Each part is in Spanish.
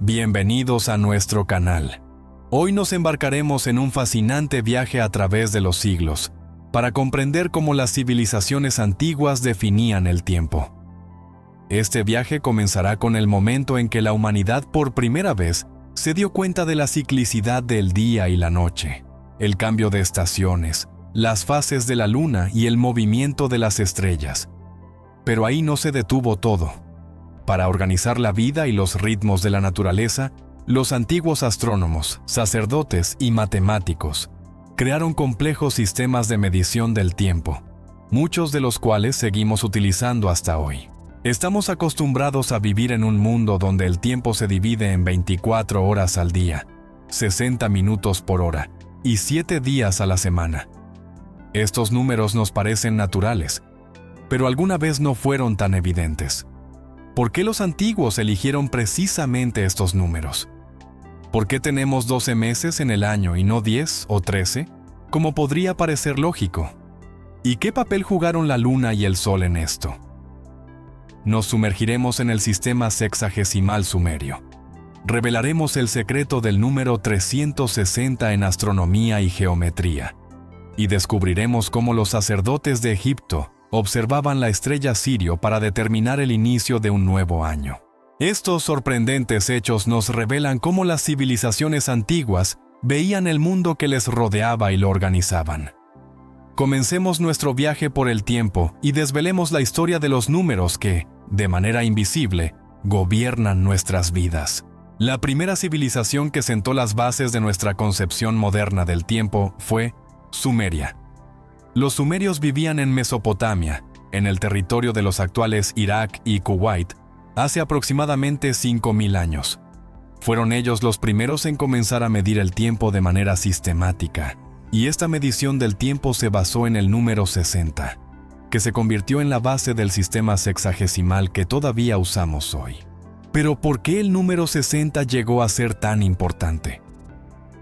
Bienvenidos a nuestro canal. Hoy nos embarcaremos en un fascinante viaje a través de los siglos, para comprender cómo las civilizaciones antiguas definían el tiempo. Este viaje comenzará con el momento en que la humanidad por primera vez se dio cuenta de la ciclicidad del día y la noche, el cambio de estaciones, las fases de la luna y el movimiento de las estrellas. Pero ahí no se detuvo todo. Para organizar la vida y los ritmos de la naturaleza, los antiguos astrónomos, sacerdotes y matemáticos crearon complejos sistemas de medición del tiempo, muchos de los cuales seguimos utilizando hasta hoy. Estamos acostumbrados a vivir en un mundo donde el tiempo se divide en 24 horas al día, 60 minutos por hora y 7 días a la semana. Estos números nos parecen naturales, pero alguna vez no fueron tan evidentes. ¿Por qué los antiguos eligieron precisamente estos números? ¿Por qué tenemos 12 meses en el año y no 10 o 13, como podría parecer lógico? ¿Y qué papel jugaron la luna y el sol en esto? Nos sumergiremos en el sistema sexagesimal sumerio. Revelaremos el secreto del número 360 en astronomía y geometría. Y descubriremos cómo los sacerdotes de Egipto observaban la estrella Sirio para determinar el inicio de un nuevo año. Estos sorprendentes hechos nos revelan cómo las civilizaciones antiguas veían el mundo que les rodeaba y lo organizaban. Comencemos nuestro viaje por el tiempo y desvelemos la historia de los números que, de manera invisible, gobiernan nuestras vidas. La primera civilización que sentó las bases de nuestra concepción moderna del tiempo fue Sumeria. Los sumerios vivían en Mesopotamia, en el territorio de los actuales Irak y Kuwait, hace aproximadamente 5.000 años. Fueron ellos los primeros en comenzar a medir el tiempo de manera sistemática, y esta medición del tiempo se basó en el número 60, que se convirtió en la base del sistema sexagesimal que todavía usamos hoy. Pero ¿por qué el número 60 llegó a ser tan importante?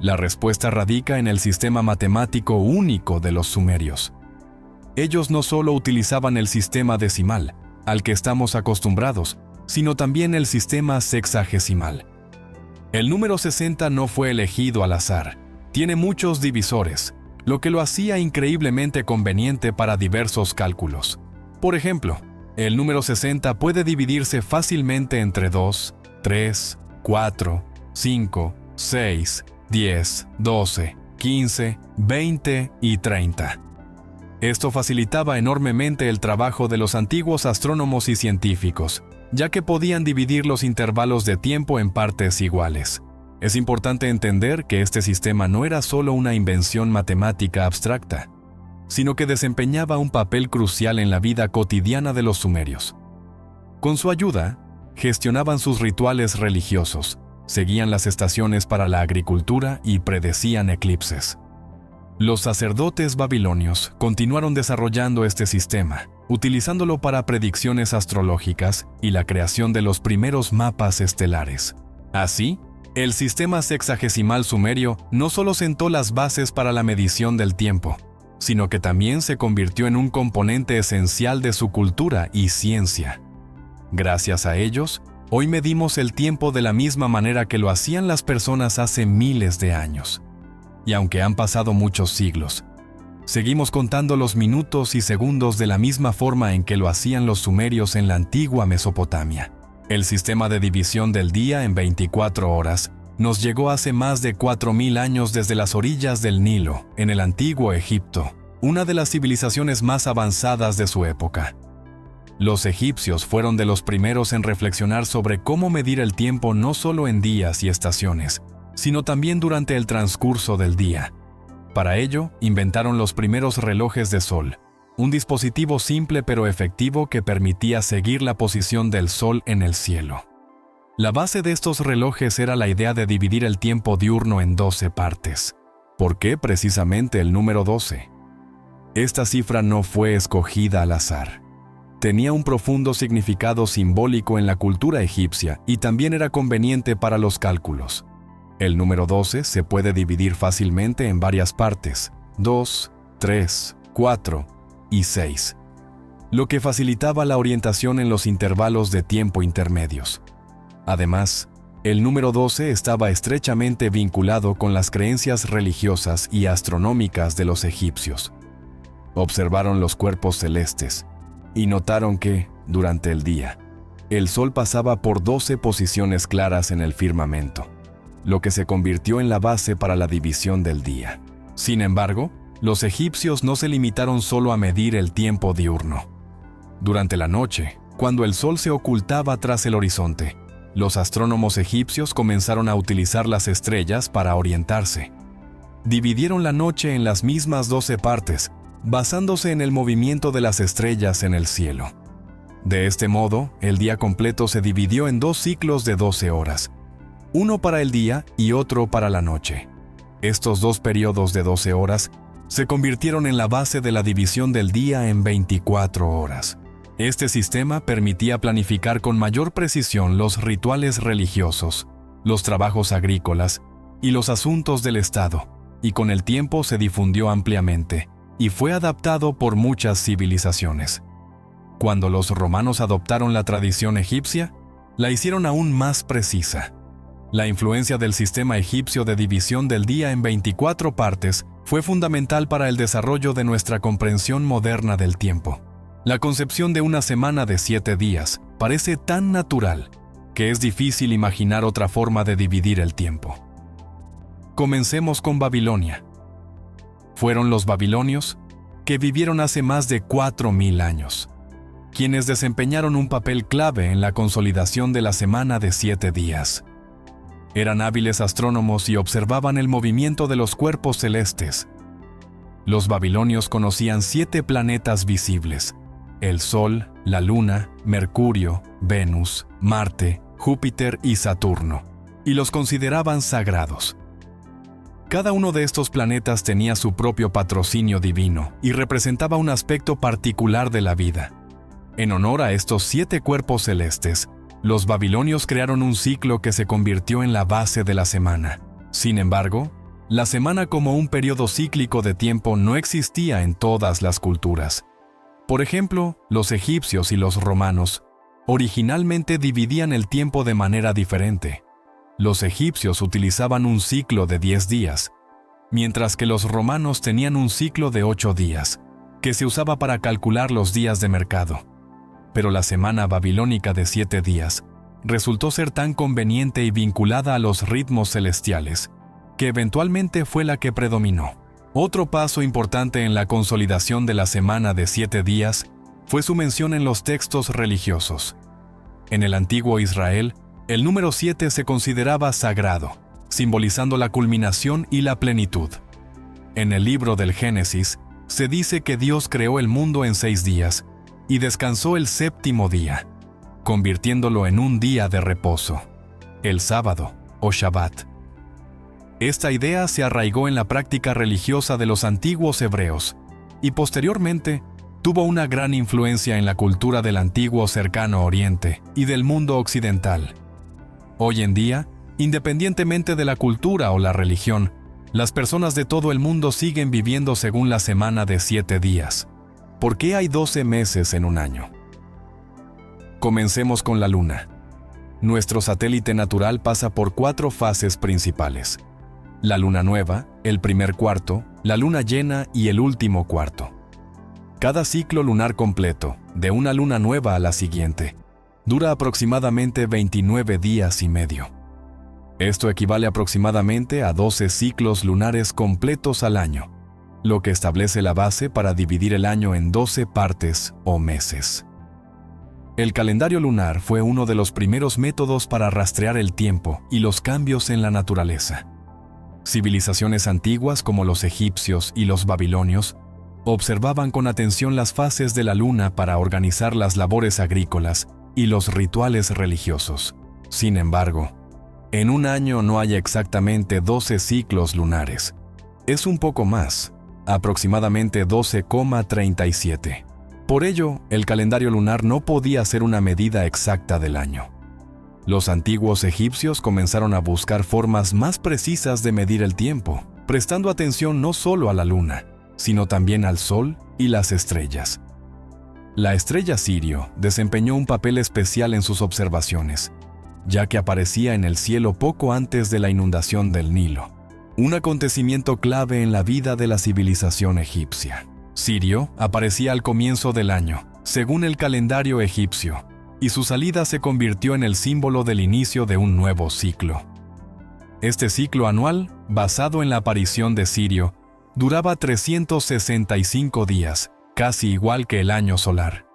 La respuesta radica en el sistema matemático único de los sumerios. Ellos no solo utilizaban el sistema decimal, al que estamos acostumbrados, sino también el sistema sexagesimal. El número 60 no fue elegido al azar, tiene muchos divisores, lo que lo hacía increíblemente conveniente para diversos cálculos. Por ejemplo, el número 60 puede dividirse fácilmente entre 2, 3, 4, 5, 6, 10, 12, 15, 20 y 30. Esto facilitaba enormemente el trabajo de los antiguos astrónomos y científicos, ya que podían dividir los intervalos de tiempo en partes iguales. Es importante entender que este sistema no era solo una invención matemática abstracta, sino que desempeñaba un papel crucial en la vida cotidiana de los sumerios. Con su ayuda, gestionaban sus rituales religiosos, seguían las estaciones para la agricultura y predecían eclipses. Los sacerdotes babilonios continuaron desarrollando este sistema, utilizándolo para predicciones astrológicas y la creación de los primeros mapas estelares. Así, el sistema sexagesimal sumerio no solo sentó las bases para la medición del tiempo, sino que también se convirtió en un componente esencial de su cultura y ciencia. Gracias a ellos, hoy medimos el tiempo de la misma manera que lo hacían las personas hace miles de años. Y aunque han pasado muchos siglos, seguimos contando los minutos y segundos de la misma forma en que lo hacían los sumerios en la antigua Mesopotamia. El sistema de división del día en 24 horas nos llegó hace más de 4.000 años desde las orillas del Nilo, en el antiguo Egipto, una de las civilizaciones más avanzadas de su época. Los egipcios fueron de los primeros en reflexionar sobre cómo medir el tiempo no solo en días y estaciones, sino también durante el transcurso del día. Para ello, inventaron los primeros relojes de sol, un dispositivo simple pero efectivo que permitía seguir la posición del sol en el cielo. La base de estos relojes era la idea de dividir el tiempo diurno en 12 partes. ¿Por qué precisamente el número 12? Esta cifra no fue escogida al azar. Tenía un profundo significado simbólico en la cultura egipcia y también era conveniente para los cálculos. El número 12 se puede dividir fácilmente en varias partes, 2, 3, 4 y 6, lo que facilitaba la orientación en los intervalos de tiempo intermedios. Además, El número 12 estaba estrechamente vinculado con las creencias religiosas y astronómicas de los egipcios. Observaron los cuerpos celestes y notaron que, durante el día, el Sol pasaba por 12 posiciones claras en el firmamento, lo que se convirtió en la base para la división del día. Sin embargo, los egipcios no se limitaron solo a medir el tiempo diurno. Durante la noche, cuando el Sol se ocultaba tras el horizonte, los astrónomos egipcios comenzaron a utilizar las estrellas para orientarse. Dividieron la noche en las mismas 12 partes, basándose en el movimiento de las estrellas en el cielo. De este modo, el día completo se dividió en 2 ciclos de 12 horas, uno para el día y otro para la noche. Estos 2 periodos de 12 horas se convirtieron en la base de la división del día en 24 horas. Este sistema permitía planificar con mayor precisión los rituales religiosos, los trabajos agrícolas y los asuntos del Estado, y con el tiempo se difundió ampliamente y fue adaptado por muchas civilizaciones. Cuando los romanos adoptaron la tradición egipcia, la hicieron aún más precisa. La influencia del sistema egipcio de división del día en 24 partes fue fundamental para el desarrollo de nuestra comprensión moderna del tiempo. La concepción de una semana de 7 días parece tan natural que es difícil imaginar otra forma de dividir el tiempo. Comencemos con Babilonia. Fueron los babilonios, que vivieron hace más de 4000 años, quienes desempeñaron un papel clave en la consolidación de la semana de 7 días. Eran hábiles astrónomos y observaban el movimiento de los cuerpos celestes. Los babilonios conocían 7 planetas visibles: el Sol, la Luna, Mercurio, Venus, Marte, Júpiter y Saturno, y los consideraban sagrados. Cada uno de estos planetas tenía su propio patrocinio divino y representaba un aspecto particular de la vida. En honor a estos 7 cuerpos celestes, los babilonios crearon un ciclo que se convirtió en la base de la semana. Sin embargo, la semana como un periodo cíclico de tiempo no existía en todas las culturas. Por ejemplo, los egipcios y los romanos originalmente dividían el tiempo de manera diferente. Los egipcios utilizaban un ciclo de 10 días, mientras que los romanos tenían un ciclo de 8 días, que se usaba para calcular los días de mercado. Pero la semana babilónica de 7 días resultó ser tan conveniente y vinculada a los ritmos celestiales, que eventualmente fue la que predominó. Otro paso importante en la consolidación de la semana de 7 días fue su mención en los textos religiosos. En el antiguo Israel, el número 7 se consideraba sagrado, simbolizando la culminación y la plenitud. En el libro del Génesis, se dice que Dios creó el mundo en 6 días y descansó el 7º día, convirtiéndolo en un día de reposo, el sábado o Shabbat. Esta idea se arraigó en la práctica religiosa de los antiguos hebreos y posteriormente tuvo una gran influencia en la cultura del antiguo Cercano Oriente y del mundo occidental. Hoy en día, independientemente de la cultura o la religión, las personas de todo el mundo siguen viviendo según la semana de 7 días. ¿Por qué hay 12 meses en un año? Comencemos con la Luna. Nuestro satélite natural pasa por 4 fases principales: la luna nueva, el primer cuarto, la luna llena y el último cuarto. Cada ciclo lunar completo, de una luna nueva a la siguiente, dura aproximadamente 29 días y medio. Esto equivale aproximadamente a 12 ciclos lunares completos al año, lo que establece la base para dividir el año en 12 partes o meses. El calendario lunar fue uno de los primeros métodos para rastrear el tiempo y los cambios en la naturaleza. Civilizaciones antiguas como los egipcios y los babilonios observaban con atención las fases de la luna para organizar las labores agrícolas y los rituales religiosos. Sin embargo, en un año no hay exactamente 12 ciclos lunares. Es un poco más, aproximadamente 12,37. Por ello, el calendario lunar no podía ser una medida exacta del año. Los antiguos egipcios comenzaron a buscar formas más precisas de medir el tiempo, prestando atención no solo a la luna, sino también al sol y las estrellas. La estrella Sirio desempeñó un papel especial en sus observaciones. ya que aparecía en el cielo poco antes de la inundación del Nilo, un acontecimiento clave en la vida de la civilización egipcia. Sirio aparecía al comienzo del año, según el calendario egipcio, y su salida se convirtió en el símbolo del inicio de un nuevo ciclo. Este ciclo anual, basado en la aparición de Sirio, duraba 365 días, casi igual que el año solar.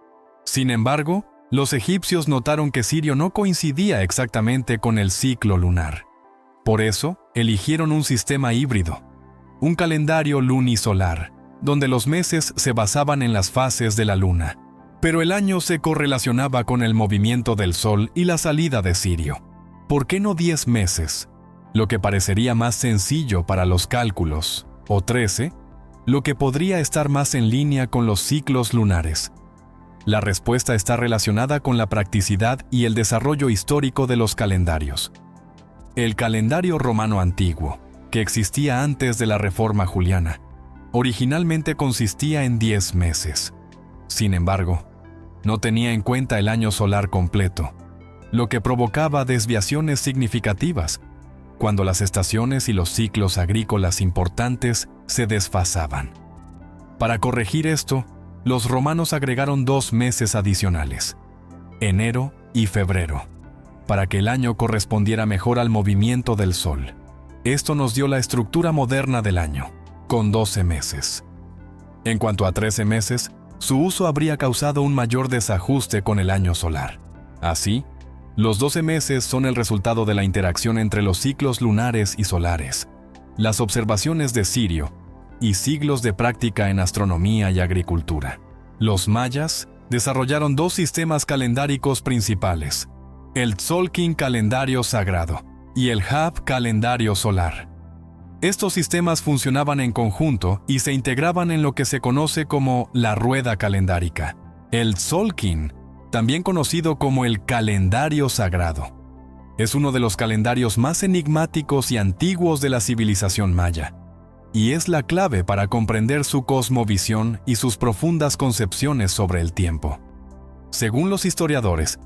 Sin embargo, los egipcios notaron que Sirio no coincidía exactamente con el ciclo lunar. Por eso, eligieron un sistema híbrido, un calendario lunisolar, donde los meses se basaban en las fases de la luna, pero el año se correlacionaba con el movimiento del sol y la salida de Sirio. ¿Por qué no 10 meses? Lo que parecería más sencillo para los cálculos, o 13, lo que podría estar más en línea con los ciclos lunares. La respuesta está relacionada con la practicidad y el desarrollo histórico de los calendarios. El calendario romano antiguo, que existía antes de la Reforma Juliana, originalmente consistía en 10 meses. Sin embargo, no tenía en cuenta el año solar completo, lo que provocaba desviaciones significativas, cuando las estaciones y los ciclos agrícolas importantes se desfasaban. Para corregir esto, los romanos agregaron 2 meses adicionales, enero y febrero, para que el año correspondiera mejor al movimiento del sol. Esto nos dio la estructura moderna del año, con 12 meses. En cuanto a 13 meses, su uso habría causado un mayor desajuste con el año solar. Así, los 12 meses son el resultado de la interacción entre los ciclos lunares y solares, las observaciones de Sirio y siglos de práctica en astronomía y agricultura. Los mayas desarrollaron 2 sistemas calendáricos principales, el Tzolk'in calendario sagrado y el Hab calendario solar. Estos sistemas funcionaban en conjunto y se integraban en lo que se conoce como la rueda calendárica. El Tzolk'in, también conocido como el calendario sagrado, es uno de los calendarios más enigmáticos y antiguos de la civilización maya, y es la clave para comprender su cosmovisión y sus profundas concepciones sobre el tiempo. Según los historiadores,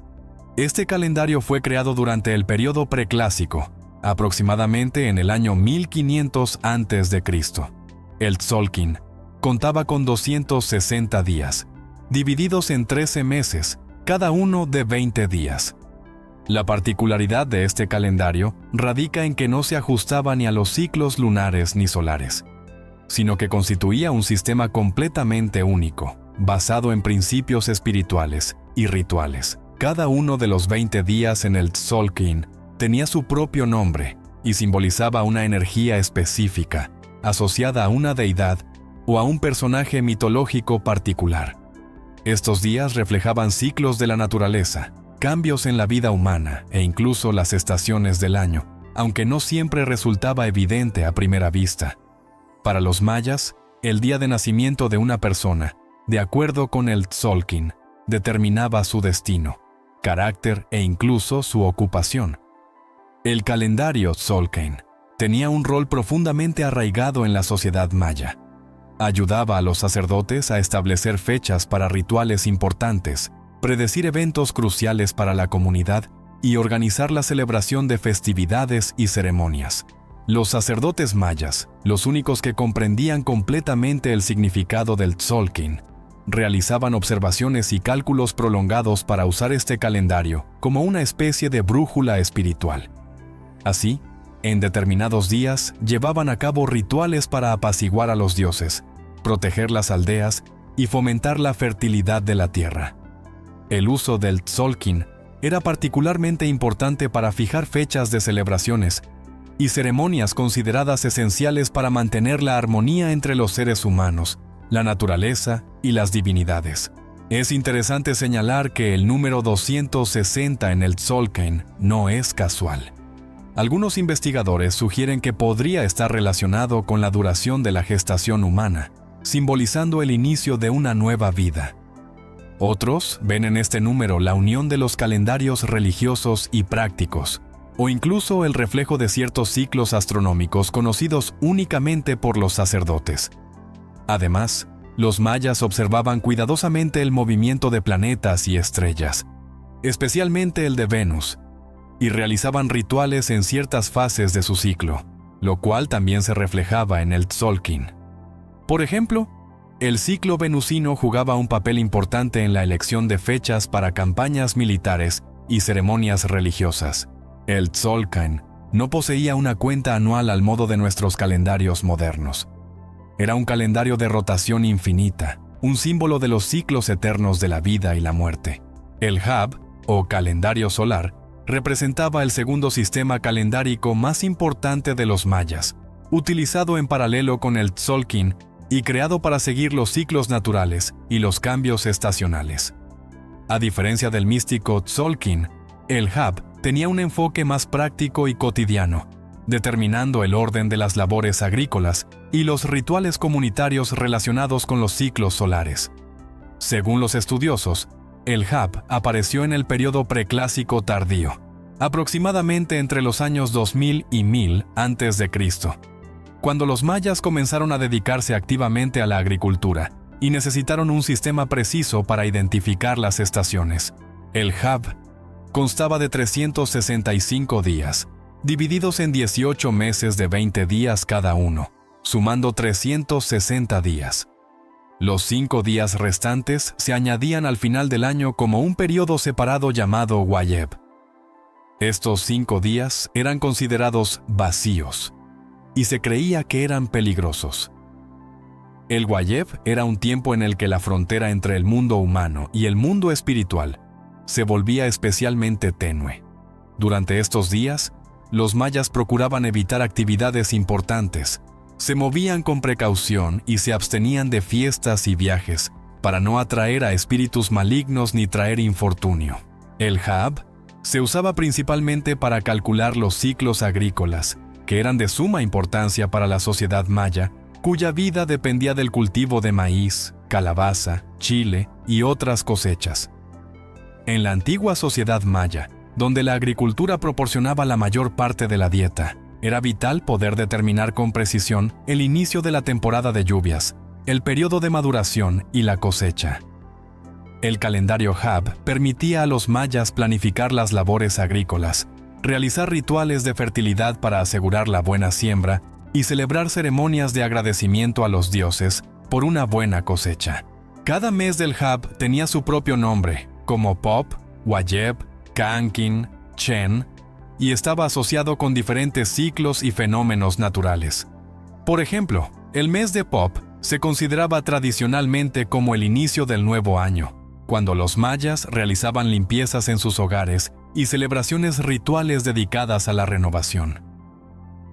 este calendario fue creado durante el período preclásico, aproximadamente en el año 1500 a.C. El Tzolk'in contaba con 260 días, divididos en 13 meses, cada uno de 20 días. La particularidad de este calendario radica en que no se ajustaba ni a los ciclos lunares ni solares, sino que constituía un sistema completamente único, basado en principios espirituales y rituales. Cada uno de los 20 días en el Tzolk'in tenía su propio nombre y simbolizaba una energía específica, asociada a una deidad o a un personaje mitológico particular. Estos días reflejaban ciclos de la naturaleza, cambios en la vida humana e incluso las estaciones del año, aunque no siempre resultaba evidente a primera vista. Para los mayas, el día de nacimiento de una persona, de acuerdo con el Tzolk'in, determinaba su destino, carácter e incluso su ocupación. El calendario Tzolk'in tenía un rol profundamente arraigado en la sociedad maya. Ayudaba a los sacerdotes a establecer fechas para rituales importantes, predecir eventos cruciales para la comunidad y organizar la celebración de festividades y ceremonias. Los sacerdotes mayas, los únicos que comprendían completamente el significado del Tzolk'in, realizaban observaciones y cálculos prolongados para usar este calendario como una especie de brújula espiritual. Así, en determinados días llevaban a cabo rituales para apaciguar a los dioses, proteger las aldeas y fomentar la fertilidad de la tierra. El uso del Tzolk'in era particularmente importante para fijar fechas de celebraciones y ceremonias consideradas esenciales para mantener la armonía entre los seres humanos, la naturaleza y las divinidades. Es interesante señalar que el número 260 en el Tzolk'in no es casual. Algunos investigadores sugieren que podría estar relacionado con la duración de la gestación humana, simbolizando el inicio de una nueva vida. Otros ven en este número la unión de los calendarios religiosos y prácticos, o incluso el reflejo de ciertos ciclos astronómicos conocidos únicamente por los sacerdotes. Además, los mayas observaban cuidadosamente el movimiento de planetas y estrellas, especialmente el de Venus, y realizaban rituales en ciertas fases de su ciclo, lo cual también se reflejaba en el Tzolk'in. Por ejemplo, el ciclo venusino jugaba un papel importante en la elección de fechas para campañas militares y ceremonias religiosas. El Tzolk'in no poseía una cuenta anual al modo de nuestros calendarios modernos. Era un calendario de rotación infinita, un símbolo de los ciclos eternos de la vida y la muerte. El Hab, o calendario solar, representaba el segundo sistema calendárico más importante de los mayas, utilizado en paralelo con el Tzolk'in y creado para seguir los ciclos naturales y los cambios estacionales. A diferencia del místico Tzolk'in, el Hab tenía un enfoque más práctico y cotidiano, determinando el orden de las labores agrícolas y los rituales comunitarios relacionados con los ciclos solares. Según los estudiosos, el Hab apareció en el periodo preclásico tardío, aproximadamente entre los años 2000 y 1000 a.C., cuando los mayas comenzaron a dedicarse activamente a la agricultura y necesitaron un sistema preciso para identificar las estaciones. El Hab constaba de 365 días, divididos en 18 meses de 20 días cada uno, sumando 360 días. Los 5 días restantes se añadían al final del año como un periodo separado llamado Wayeb. Estos 5 días eran considerados vacíos, y se creía que eran peligrosos. El Wayeb era un tiempo en el que la frontera entre el mundo humano y el mundo espiritual se volvía especialmente tenue. Durante estos días, los mayas procuraban evitar actividades importantes, se movían con precaución y se abstenían de fiestas y viajes para no atraer a espíritus malignos ni traer infortunio. El Hab se usaba principalmente para calcular los ciclos agrícolas, que eran de suma importancia para la sociedad maya, cuya vida dependía del cultivo de maíz, calabaza, chile y otras cosechas. En la antigua sociedad maya, donde la agricultura proporcionaba la mayor parte de la dieta, era vital poder determinar con precisión el inicio de la temporada de lluvias, el periodo de maduración y la cosecha. El calendario Hab permitía a los mayas planificar las labores agrícolas, realizar rituales de fertilidad para asegurar la buena siembra y celebrar ceremonias de agradecimiento a los dioses por una buena cosecha. Cada mes del Hab tenía su propio nombre, como Pop, Wayeb, Kankin, Chen, y estaba asociado con diferentes ciclos y fenómenos naturales. Por ejemplo, el mes de Pop se consideraba tradicionalmente como el inicio del nuevo año, cuando los mayas realizaban limpiezas en sus hogares y celebraciones rituales dedicadas a la renovación.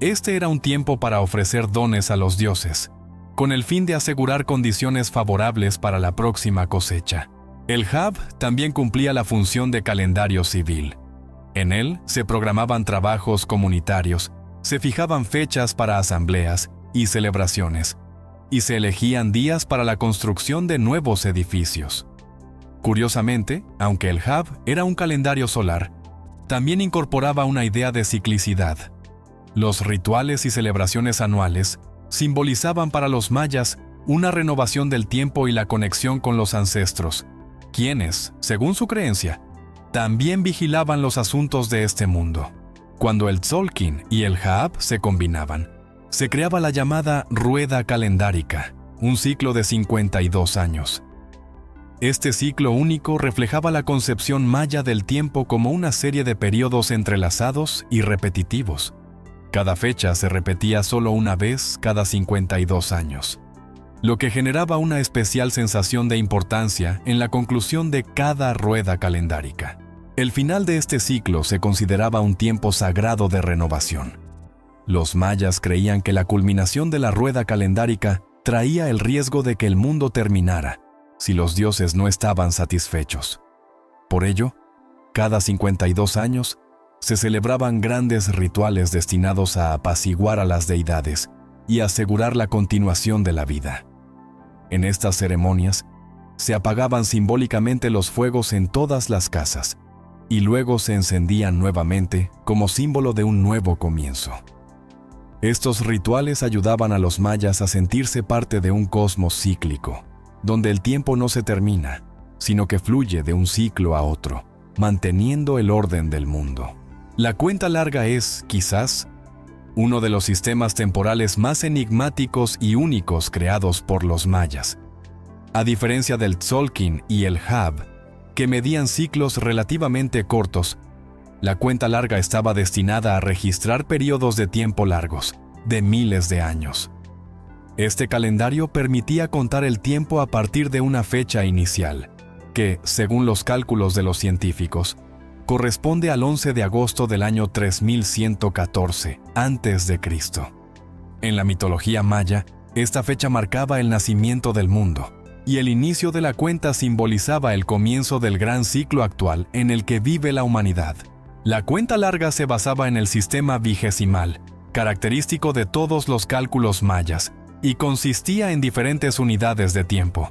Este era un tiempo para ofrecer dones a los dioses, con el fin de asegurar condiciones favorables para la próxima cosecha. El Hab también cumplía la función de calendario civil. En él se programaban trabajos comunitarios, se fijaban fechas para asambleas y celebraciones, y se elegían días para la construcción de nuevos edificios. Curiosamente, aunque el Hab era un calendario solar, también incorporaba una idea de ciclicidad. Los rituales y celebraciones anuales simbolizaban para los mayas una renovación del tiempo y la conexión con los ancestros, quienes, según su creencia, también vigilaban los asuntos de este mundo. Cuando el Tzolk'in y el Hab se combinaban, se creaba la llamada rueda calendárica, un ciclo de 52 años. Este ciclo único reflejaba la concepción maya del tiempo como una serie de periodos entrelazados y repetitivos. Cada fecha se repetía solo una vez cada 52 años, lo que generaba una especial sensación de importancia en la conclusión de cada rueda calendárica. El final de este ciclo se consideraba un tiempo sagrado de renovación. Los mayas creían que la culminación de la rueda calendárica traía el riesgo de que el mundo terminara si los dioses no estaban satisfechos. Por ello, cada 52 años se celebraban grandes rituales destinados a apaciguar a las deidades y asegurar la continuación de la vida. En estas ceremonias, se apagaban simbólicamente los fuegos en todas las casas y luego se encendían nuevamente como símbolo de un nuevo comienzo. Estos rituales ayudaban a los mayas a sentirse parte de un cosmos cíclico, donde el tiempo no se termina, sino que fluye de un ciclo a otro, manteniendo el orden del mundo. La cuenta larga es, quizás, uno de los sistemas temporales más enigmáticos y únicos creados por los mayas. A diferencia del Tzolk'in y el Hab, que medían ciclos relativamente cortos, la cuenta larga estaba destinada a registrar periodos de tiempo largos, de miles de años. Este calendario permitía contar el tiempo a partir de una fecha inicial, que, según los cálculos de los científicos, corresponde al 11 de agosto del año 3114 a.C. En la mitología maya, esta fecha marcaba el nacimiento del mundo, y el inicio de la cuenta simbolizaba el comienzo del gran ciclo actual en el que vive la humanidad. La cuenta larga se basaba en el sistema vigesimal, característico de todos los cálculos mayas, y consistía en diferentes unidades de tiempo.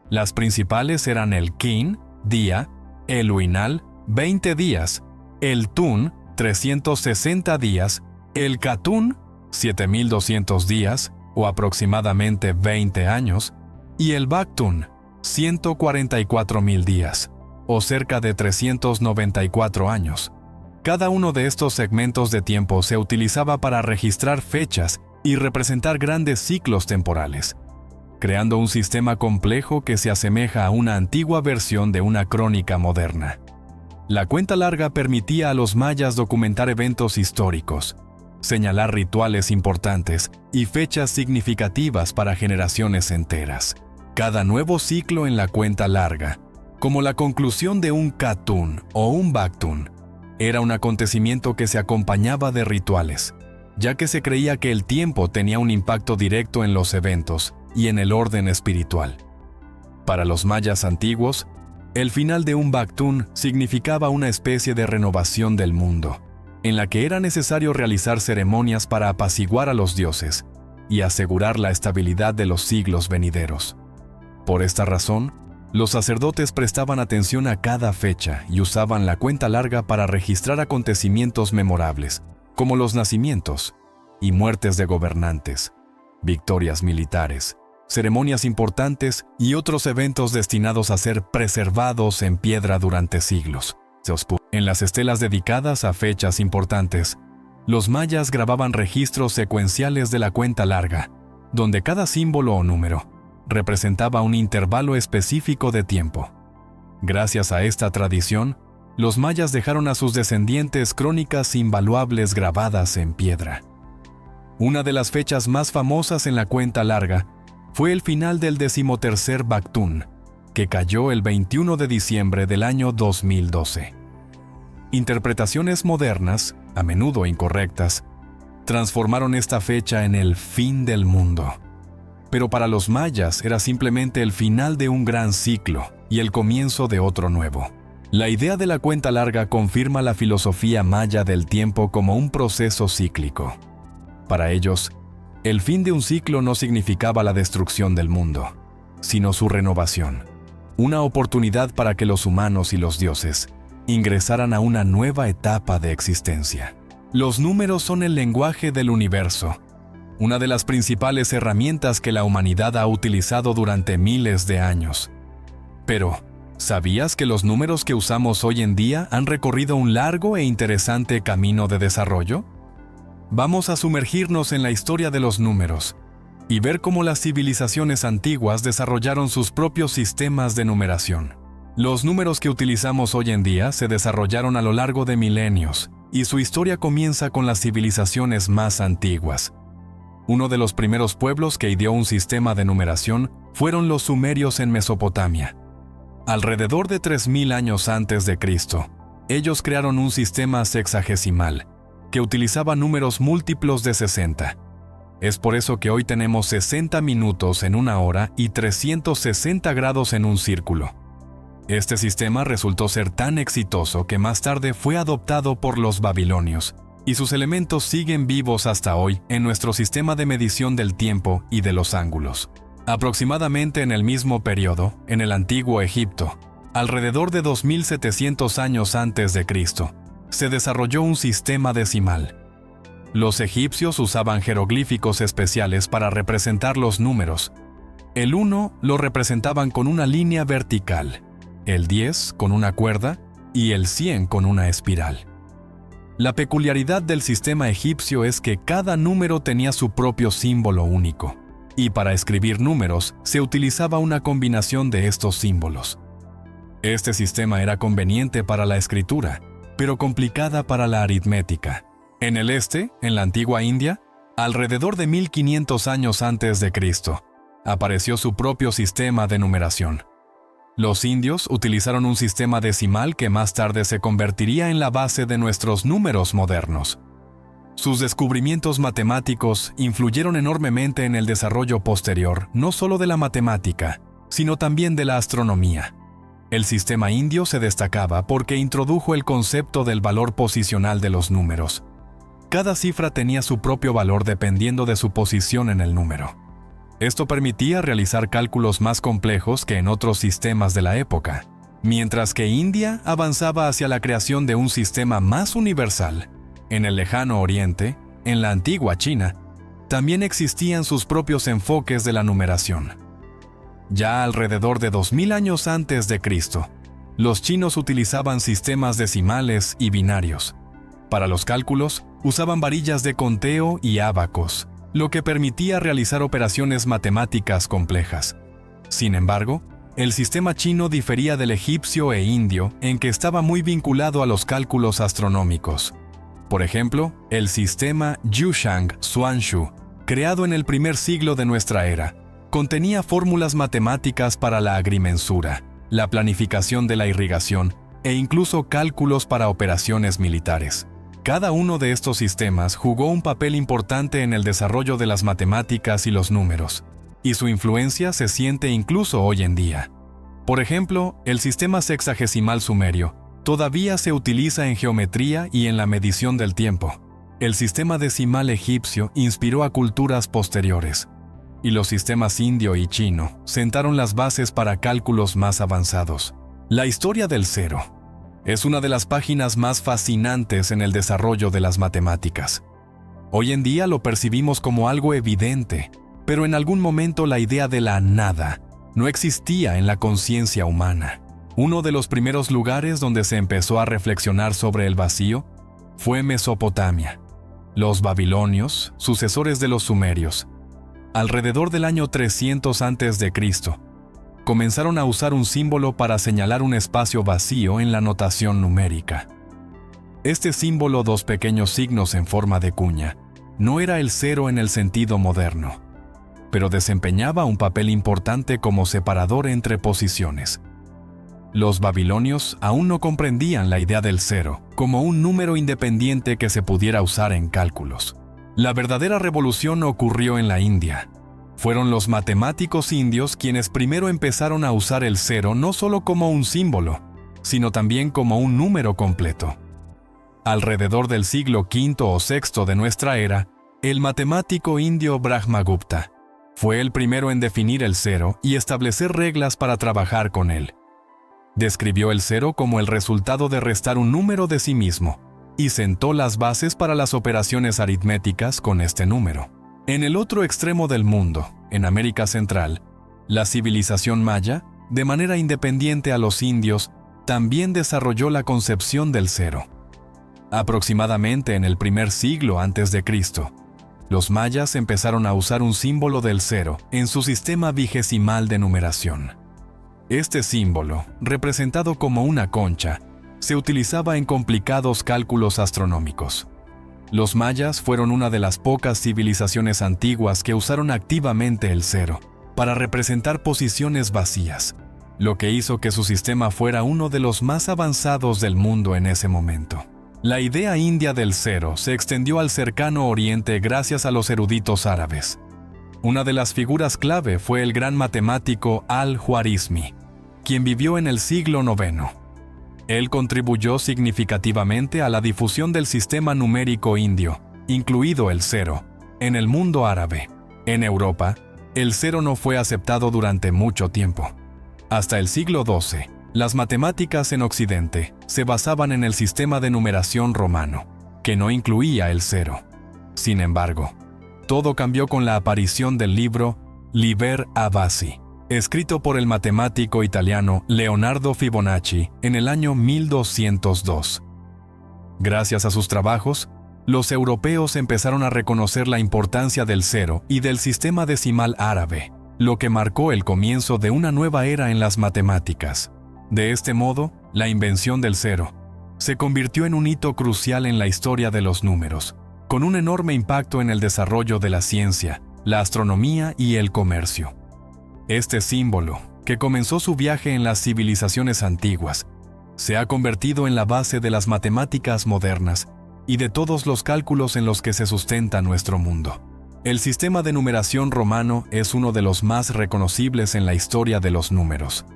Las principales eran el kin, día, el uinal, 20 días, el tun, 360 días, el katun, 7200 días, o aproximadamente 20 años, y el baktun, 144.000 días, o cerca de 394 años. Cada uno de estos segmentos de tiempo se utilizaba para registrar fechas y representar grandes ciclos temporales, creando un sistema complejo que se asemeja a una antigua versión de una crónica moderna. La cuenta larga permitía a los mayas documentar eventos históricos, señalar rituales importantes y fechas significativas para generaciones enteras. Cada nuevo ciclo en la cuenta larga, como la conclusión de un katun o un baktun, era un acontecimiento que se acompañaba de rituales, ya que se creía que el tiempo tenía un impacto directo en los eventos y en el orden espiritual. Para los mayas antiguos, el final de un baktun significaba una especie de renovación del mundo, en la que era necesario realizar ceremonias para apaciguar a los dioses y asegurar la estabilidad de los siglos venideros. Por esta razón, los sacerdotes prestaban atención a cada fecha y usaban la cuenta larga para registrar acontecimientos memorables, como los nacimientos y muertes de gobernantes, victorias militares, ceremonias importantes y otros eventos destinados a ser preservados en piedra durante siglos. En las estelas dedicadas a fechas importantes, los mayas grababan registros secuenciales de la cuenta larga, donde cada símbolo o número representaba un intervalo específico de tiempo. Gracias a esta tradición, los mayas dejaron a sus descendientes crónicas invaluables grabadas en piedra. Una de las fechas más famosas en la cuenta larga fue el final del 13º baktun, que cayó el 21 de diciembre del año 2012. Interpretaciones modernas, a menudo incorrectas, transformaron esta fecha en el fin del mundo. Pero para los mayas era simplemente el final de un gran ciclo y el comienzo de otro nuevo. La idea de la cuenta larga confirma la filosofía maya del tiempo como un proceso cíclico. Para ellos, el fin de un ciclo no significaba la destrucción del mundo, sino su renovación, una oportunidad para que los humanos y los dioses ingresaran a una nueva etapa de existencia. Los números son el lenguaje del universo, una de las principales herramientas que la humanidad ha utilizado durante miles de años. Pero, ¿sabías que los números que usamos hoy en día han recorrido un largo e interesante camino de desarrollo? Vamos a sumergirnos en la historia de los números y ver cómo las civilizaciones antiguas desarrollaron sus propios sistemas de numeración. Los números que utilizamos hoy en día se desarrollaron a lo largo de milenios, y su historia comienza con las civilizaciones más antiguas. Uno de los primeros pueblos que ideó un sistema de numeración fueron los sumerios en Mesopotamia. Alrededor de 3000 años antes de Cristo, ellos crearon un sistema sexagesimal, que utilizaba números múltiplos de 60. Es por eso que hoy tenemos 60 minutos en una hora y 360 grados en un círculo. Este sistema resultó ser tan exitoso que más tarde fue adoptado por los babilonios, y sus elementos siguen vivos hasta hoy en nuestro sistema de medición del tiempo y de los ángulos. Aproximadamente en el mismo periodo, en el antiguo Egipto, alrededor de 2700 años antes de Cristo, se desarrolló un sistema decimal. Los egipcios usaban jeroglíficos especiales para representar los números. El 1 lo representaban con una línea vertical, el 10 con una cuerda y el 100 con una espiral. La peculiaridad del sistema egipcio es que cada número tenía su propio símbolo único, y para escribir números se utilizaba una combinación de estos símbolos. Este sistema era conveniente para la escritura, pero complicada para la aritmética. En el este, en la antigua India, alrededor de 1500 años antes de Cristo, apareció su propio sistema de numeración. Los indios utilizaron un sistema decimal que más tarde se convertiría en la base de nuestros números modernos. Sus descubrimientos matemáticos influyeron enormemente en el desarrollo posterior, no solo de la matemática, sino también de la astronomía. El sistema indio se destacaba porque introdujo el concepto del valor posicional de los números. Cada cifra tenía su propio valor dependiendo de su posición en el número. Esto permitía realizar cálculos más complejos que en otros sistemas de la época, mientras que India avanzaba hacia la creación de un sistema más universal. En el lejano Oriente, en la antigua China, también existían sus propios enfoques de la numeración. Ya alrededor de 2000 años antes de Cristo, los chinos utilizaban sistemas decimales y binarios. Para los cálculos, usaban varillas de conteo y ábacos, lo que permitía realizar operaciones matemáticas complejas. Sin embargo, el sistema chino difería del egipcio e indio en que estaba muy vinculado a los cálculos astronómicos. Por ejemplo, el sistema Yushang Suanshu, creado en el primer siglo de nuestra era, contenía fórmulas matemáticas para la agrimensura, la planificación de la irrigación e incluso cálculos para operaciones militares. Cada uno de estos sistemas jugó un papel importante en el desarrollo de las matemáticas y los números, y su influencia se siente incluso hoy en día. Por ejemplo, el sistema sexagesimal sumerio todavía se utiliza en geometría y en la medición del tiempo. El sistema decimal egipcio inspiró a culturas posteriores, y los sistemas indio y chino sentaron las bases para cálculos más avanzados. La historia del cero es una de las páginas más fascinantes en el desarrollo de las matemáticas. Hoy en día lo percibimos como algo evidente, pero en algún momento la idea de la nada no existía en la conciencia humana. Uno de los primeros lugares donde se empezó a reflexionar sobre el vacío fue Mesopotamia. Los babilonios, sucesores de los sumerios, alrededor del año 300 a.C., comenzaron a usar un símbolo para señalar un espacio vacío en la notación numérica. Este símbolo, dos pequeños signos en forma de cuña, no era el cero en el sentido moderno, pero desempeñaba un papel importante como separador entre posiciones. Los babilonios aún no comprendían la idea del cero como un número independiente que se pudiera usar en cálculos. La verdadera revolución ocurrió en la India. Fueron los matemáticos indios quienes primero empezaron a usar el cero no solo como un símbolo, sino también como un número completo. Alrededor del siglo V o VI de nuestra era, el matemático indio Brahmagupta fue el primero en definir el cero y establecer reglas para trabajar con él. Describió el cero como el resultado de restar un número de sí mismo y sentó las bases para las operaciones aritméticas con este número. En el otro extremo del mundo, en América Central, la civilización maya, de manera independiente a los indios, también desarrolló la concepción del cero. Aproximadamente en el primer siglo antes de Cristo, los mayas empezaron a usar un símbolo del cero en su sistema vigesimal de numeración. Este símbolo, representado como una concha, se utilizaba en complicados cálculos astronómicos. Los mayas fueron una de las pocas civilizaciones antiguas que usaron activamente el cero para representar posiciones vacías, lo que hizo que su sistema fuera uno de los más avanzados del mundo en ese momento. La idea india del cero se extendió al cercano Oriente gracias a los eruditos árabes. Una de las figuras clave fue el gran matemático Al-Khwarizmi, quien vivió en el siglo IX. Él contribuyó significativamente a la difusión del sistema numérico indio, incluido el cero, en el mundo árabe. En Europa, el cero no fue aceptado durante mucho tiempo. Hasta el siglo XII, las matemáticas en Occidente se basaban en el sistema de numeración romano, que no incluía el cero. Sin embargo, todo cambió con la aparición del libro Liber Abaci, escrito por el matemático italiano Leonardo Fibonacci en el año 1202. Gracias a sus trabajos, los europeos empezaron a reconocer la importancia del cero y del sistema decimal árabe, lo que marcó el comienzo de una nueva era en las matemáticas. De este modo, la invención del cero se convirtió en un hito crucial en la historia de los números, con un enorme impacto en el desarrollo de la ciencia, la astronomía y el comercio. Este símbolo, que comenzó su viaje en las civilizaciones antiguas, se ha convertido en la base de las matemáticas modernas y de todos los cálculos en los que se sustenta nuestro mundo. El sistema de numeración romano es uno de los más reconocibles en la historia de los números.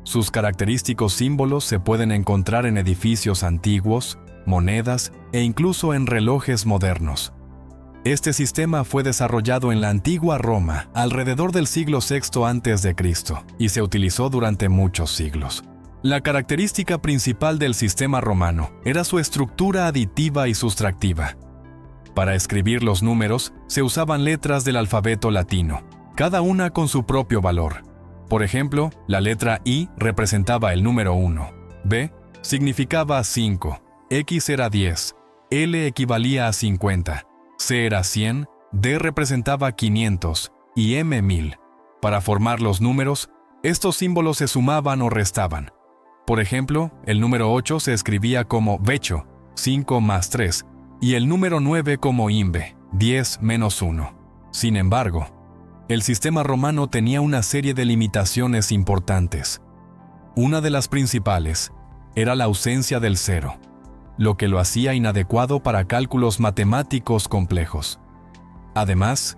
Sus característicos símbolos se pueden encontrar en edificios antiguos, monedas e incluso en relojes modernos. Este sistema fue desarrollado en la antigua Roma alrededor del siglo VI a.C. y se utilizó durante muchos siglos. La característica principal del sistema romano era su estructura aditiva y sustractiva. Para escribir los números se usaban letras del alfabeto latino, cada una con su propio valor. Por ejemplo, la letra I representaba el número 1, B significaba 5, X era 10, L equivalía a 50, C era 100, D representaba 500 y M 1000. Para formar los números, estos símbolos se sumaban o restaban. Por ejemplo, el número 8 se escribía como vecho, 5 más 3, y el número 9 como imbe, 10 menos 1. Sin embargo, el sistema romano tenía una serie de limitaciones importantes. Una de las principales era la ausencia del cero, lo que lo hacía inadecuado para cálculos matemáticos complejos. Además,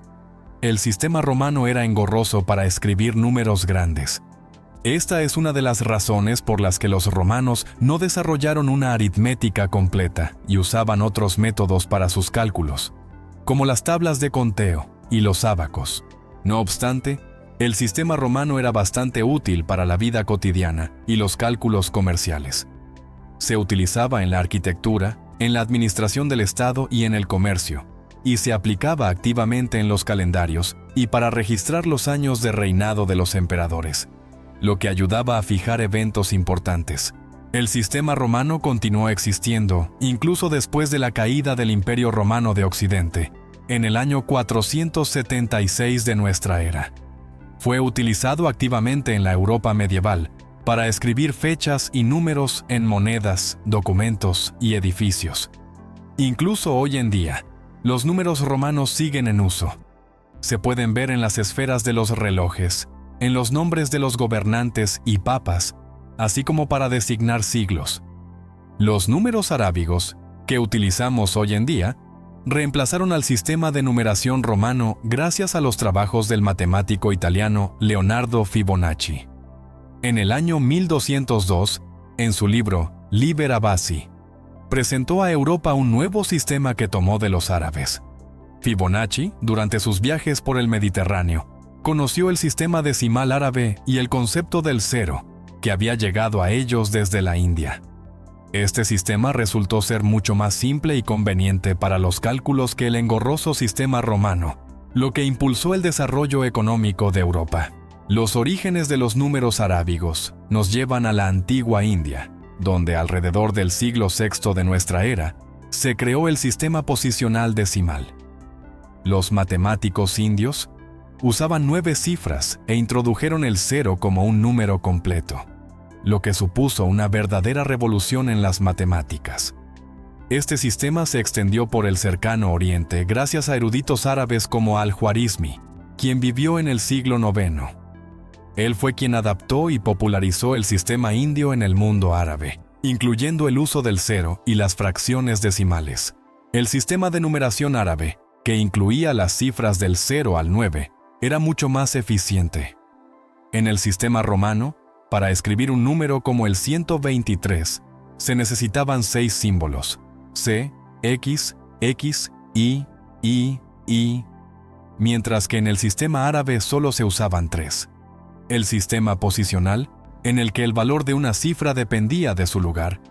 el sistema romano era engorroso para escribir números grandes. Esta es una de las razones por las que los romanos no desarrollaron una aritmética completa y usaban otros métodos para sus cálculos, como las tablas de conteo y los ábacos. No obstante, el sistema romano era bastante útil para la vida cotidiana y los cálculos comerciales. Se utilizaba en la arquitectura, en la administración del Estado y en el comercio, y se aplicaba activamente en los calendarios y para registrar los años de reinado de los emperadores, lo que ayudaba a fijar eventos importantes. El sistema romano continuó existiendo, incluso después de la caída del Imperio Romano de Occidente, en el año 476 de nuestra era. Fue utilizado activamente en la Europa medieval para escribir fechas y números en monedas, documentos y edificios. Incluso hoy en día, los números romanos siguen en uso. Se pueden ver en las esferas de los relojes, en los nombres de los gobernantes y papas, así como para designar siglos. Los números arábigos, que utilizamos hoy en día, reemplazaron al sistema de numeración romano gracias a los trabajos del matemático italiano Leonardo Fibonacci. En el año 1202, en su libro Liber Abaci, presentó a Europa un nuevo sistema que tomó de los árabes. Fibonacci, durante sus viajes por el Mediterráneo, conoció el sistema decimal árabe y el concepto del cero, que había llegado a ellos desde la India. Este sistema resultó ser mucho más simple y conveniente para los cálculos que el engorroso sistema romano, lo que impulsó el desarrollo económico de Europa. Los orígenes de los números arábigos nos llevan a la antigua India, donde alrededor del siglo VI de nuestra era, se creó el sistema posicional decimal. Los matemáticos indios usaban 9 cifras e introdujeron el cero como un número completo, lo que supuso una verdadera revolución en las matemáticas. Este sistema se extendió por el cercano Oriente gracias a eruditos árabes como Al-Juarizmi, quien vivió en el siglo IX. Él fue quien adaptó y popularizó el sistema indio en el mundo árabe, incluyendo el uso del cero y las fracciones decimales. El sistema de numeración árabe, que incluía las cifras del 0 al 9, era mucho más eficiente. En el sistema romano, para escribir un número como el 123, se necesitaban 6 símbolos: C, X, X, Y, mientras que en el sistema árabe solo se usaban 3. El sistema posicional, en el que el valor de una cifra dependía de su lugar,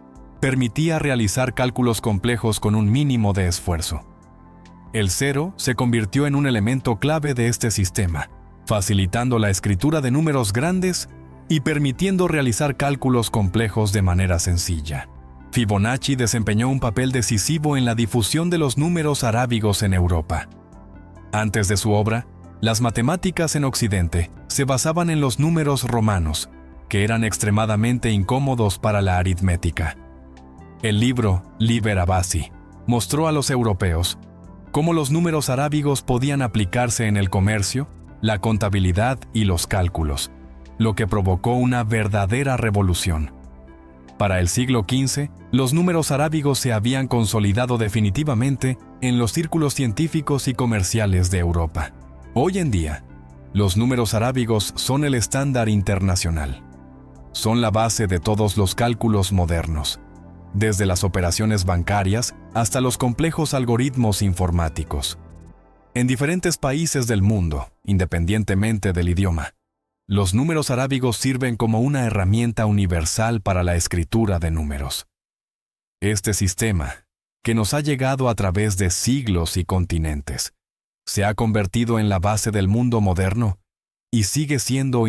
permitía realizar cálculos complejos con un mínimo de esfuerzo. El cero se convirtió en un elemento clave de este sistema, facilitando la escritura de números grandes y permitiendo realizar cálculos complejos de manera sencilla. Fibonacci desempeñó un papel decisivo en la difusión de los números arábigos en Europa. Antes de su obra, las matemáticas en Occidente se basaban en los números romanos, que eran extremadamente incómodos para la aritmética. El libro Liber Abaci mostró a los europeos cómo los números arábigos podían aplicarse en el comercio, la contabilidad y los cálculos, lo que provocó una verdadera revolución. Para el siglo XV, los números arábigos se habían consolidado definitivamente en los círculos científicos y comerciales de Europa. Hoy en día, los números arábigos son el estándar internacional. Son la base de todos los cálculos modernos, desde las operaciones bancarias hasta los complejos algoritmos informáticos. En diferentes países del mundo, independientemente del idioma, los números arábigos sirven como una herramienta universal para la escritura de números. Este sistema, que nos ha llegado a través de siglos y continentes, se ha convertido en la base del mundo moderno y sigue siendo